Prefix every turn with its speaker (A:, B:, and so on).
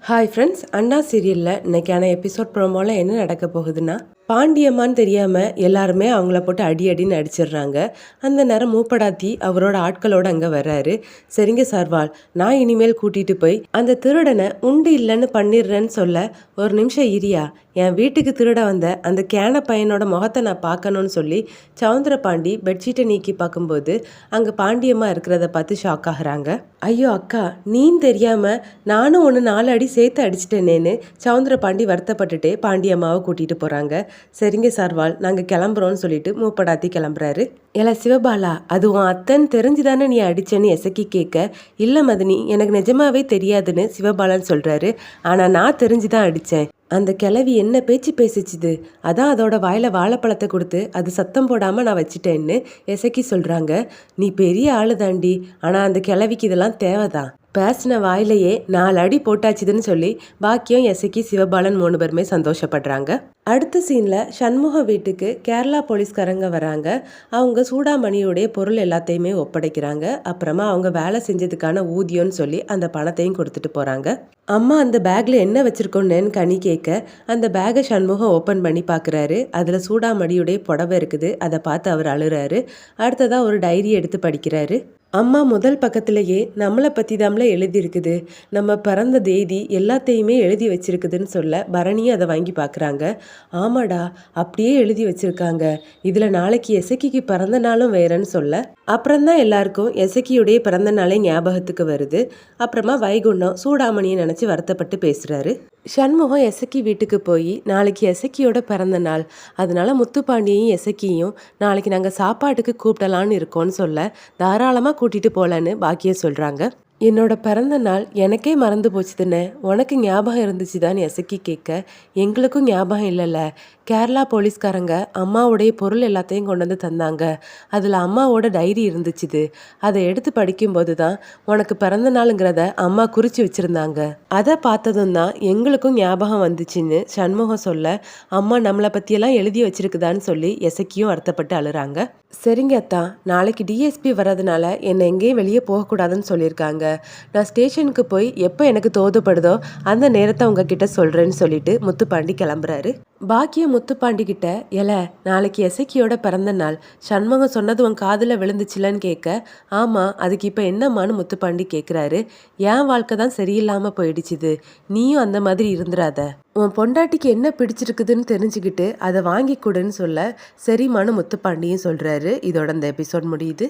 A: Hi friends, அண்ணா சீரியலில் இன்றைக்கான episode ப்ரோமோவில் என்ன நடக்க போகுதுன்னா, பாண்டியம்மான்னு தெரியாமல் எல்லாருமே அவங்கள போட்டு அடி அடின்னு அடிச்சிடுறாங்க. அந்த நேரம் மூப்படாத்தி அவரோட ஆட்களோடு அங்கே வர்றாரு. சரிங்க சர்வால், நான் இனிமேல் கூட்டிகிட்டு போய் அந்த திருடனை உண்டு இல்லைன்னு பண்ணிடுறேன்னு சொல்ல, ஒரு நிமிஷம் இரியா, என் வீட்டுக்கு திருட வந்த அந்த கேன பையனோட முகத்தை நான் பார்க்கணும்னு சொல்லி சவுந்தர பாண்டி பெட்ஷீட்டை நீக்கி பார்க்கும்போது அங்கே பாண்டியம்மா இருக்கிறத பார்த்து ஷாக் ஆகுறாங்க. ஐயோ அக்கா, நீன்னு தெரியாமல் நானும் ஒன்று 4 அடி சேர்த்து அடிச்சிட்டேனேன்னு சவுந்தர பாண்டி வருத்தப்பட்டுட்டே பாண்டியம்மாவை கூட்டிகிட்டு போகிறாங்க. சரிங்க சர்வால், நாங்கள் கிளம்புறோன்னு சொல்லிட்டு மூப்படாத்தி கிளம்புறாரு. ஏல சிவபாலா, அது உன் அத்தன்னு தெரிஞ்சுதானே நீ அடிச்சேன்னு எசக்கி கேட்க, இல்லை மதினி, எனக்கு நிஜமாவே தெரியாதுன்னு சிவபாலான்னு சொல்கிறாரு. ஆனால் நான் தெரிஞ்சுதான் அடித்தேன். அந்த கிளவி என்ன பேச்சு பேசிச்சுது, அதான் அதோட வாயில் வாழைப்பழத்தை கொடுத்து அது சத்தம் போடாமல் நான் வச்சுட்டேன்னு எசக்கி சொல்கிறாங்க. நீ பெரிய ஆளு தாண்டி, ஆனால் அந்த கிளவிக்கு இதெல்லாம் தேவைதான். பேசின வாயிலையே 4 அடி போட்டாச்சுதுன்னு சொல்லி பாக்கியம், எசக்கி, சிவபாலன் 3 பேருமே சந்தோஷப்படுறாங்க. அடுத்த சீனில் சண்முக வீட்டுக்கு கேரளா போலீஸ்காரங்க வராங்க. அவங்க சூடாமணியோடைய பொருள் எல்லாத்தையுமே ஒப்படைக்கிறாங்க. அப்புறமா அவங்க வேலை செஞ்சதுக்கான ஊதியம்னு சொல்லி அந்த பணத்தையும் கொடுத்துட்டு போகிறாங்க. அம்மா அந்த பேக்கில் என்ன வச்சுருக்கோன்னு கனி கேட்க, அந்த பேக்கை சண்முகம் ஓப்பன் பண்ணி பார்க்குறாரு. அதில் சூடாமணியுடைய புடவை இருக்குது. அதை பார்த்து அவர் அழுறாரு. அடுத்ததாக ஒரு டைரி எடுத்து படிக்கிறாரு. அம்மா முதல் பக்கத்திலேயே நம்மளை பற்றி தாம்ல எழுதியிருக்குது, நம்ம பிறந்த தேதி எல்லாத்தையுமே எழுதி வச்சிருக்குதுன்னு சொல்ல பரணியும் அதை வாங்கி பார்க்குறாங்க. ஆமாடா, அப்படியே எழுதி வச்சிருக்காங்க. இதில் நாளைக்கு எசக்கிக்கு பிறந்த நாளும் வேறன்னு சொல்ல அப்புறம்தான் எல்லாருக்கும் எசக்கியுடைய பிறந்த நாளே ஞாபகத்துக்கு வருது. அப்புறமா வைகுண்டம் சூடாமணியை நினச்சி வருத்தப்பட்டு பேசுகிறாரு. சண்முகம் எசக்கி வீட்டுக்கு போய் நாளைக்கு எசக்கியோட பிறந்த நாள், அதனால முத்துப்பாண்டியையும் எசக்கியும் நாளைக்கு நாங்கள் சாப்பாட்டுக்கு கூப்பிடலான்னு இருக்கோன்னு சொல்ல தாராளமாக கூட்டிகிட்டு போகலான்னு பாக்கியம் சொல்கிறாங்க. என்னோட பிறந்த நாள் எனக்கே மறந்து போச்சுதுன்னு உனக்கு ஞாபகம் இருந்துச்சுதான்னு எசக்கி கேட்க, எங்களுக்கும் ஞாபகம் இல்லைல்ல, கேரளா போலீஸ்காரங்க அம்மாவுடைய பொருள் எல்லாத்தையும் கொண்டு வந்து தந்தாங்க. அதில் அம்மாவோட டைரி இருந்துச்சுது. அதை எடுத்து படிக்கும்போது தான் உனக்கு பிறந்த நாளுங்கிறத அம்மா குறித்து வச்சுருந்தாங்க. அதை பார்த்ததும் தான் எங்களுக்கும் ஞாபகம் வந்துச்சுன்னு சண்முகம் சொல்ல, அம்மா நம்மளை பற்றியெல்லாம் எழுதி வச்சிருக்குதான்னு சொல்லி எசக்கியும் வருத்தப்பட்டு அழுறாங்க. சரிங்க அத்தா, நாளைக்கு டிஎஸ்பி வர்றதுனால என்னை எங்கேயும் வெளியே போகக்கூடாதுன்னு சொல்லியிருக்காங்க. நான் ஸ்டேஷனுக்கு போய் எப்போ எனக்கு தோதுப்படுதோ அந்த நேரத்தை உங்ககிட்ட சொல்கிறேன்னு சொல்லிட்டு முத்துப்பாண்டி கிளம்புறாரு. பாக்கியம் முத்துப்பாண்டி கிட்ட, எல நாளைக்கு எசக்கியோட பிறந்த நாள், சண்முகம் சொன்னது உன் காதில் விழுந்துச்சுலன்னு கேட்க, ஆமாம், அதுக்கு இப்போ என்னம்மான்னு முத்துப்பாண்டி கேட்குறாரு. என் வாழ்க்கை தான் சரியில்லாமல் போயிடுச்சுது, நீயும் அந்த மாதிரி இருந்துடாத. உன் பொண்டாட்டிக்கு என்ன பிடிச்சிருக்குதுன்னு தெரிஞ்சுக்கிட்டு அதை வாங்கி கொடுன்னு சொல்ல சரிம்மான்னு முத்துப்பாண்டியும் சொல்கிறாரு. இதோட இந்த எபிசோட் முடியுது.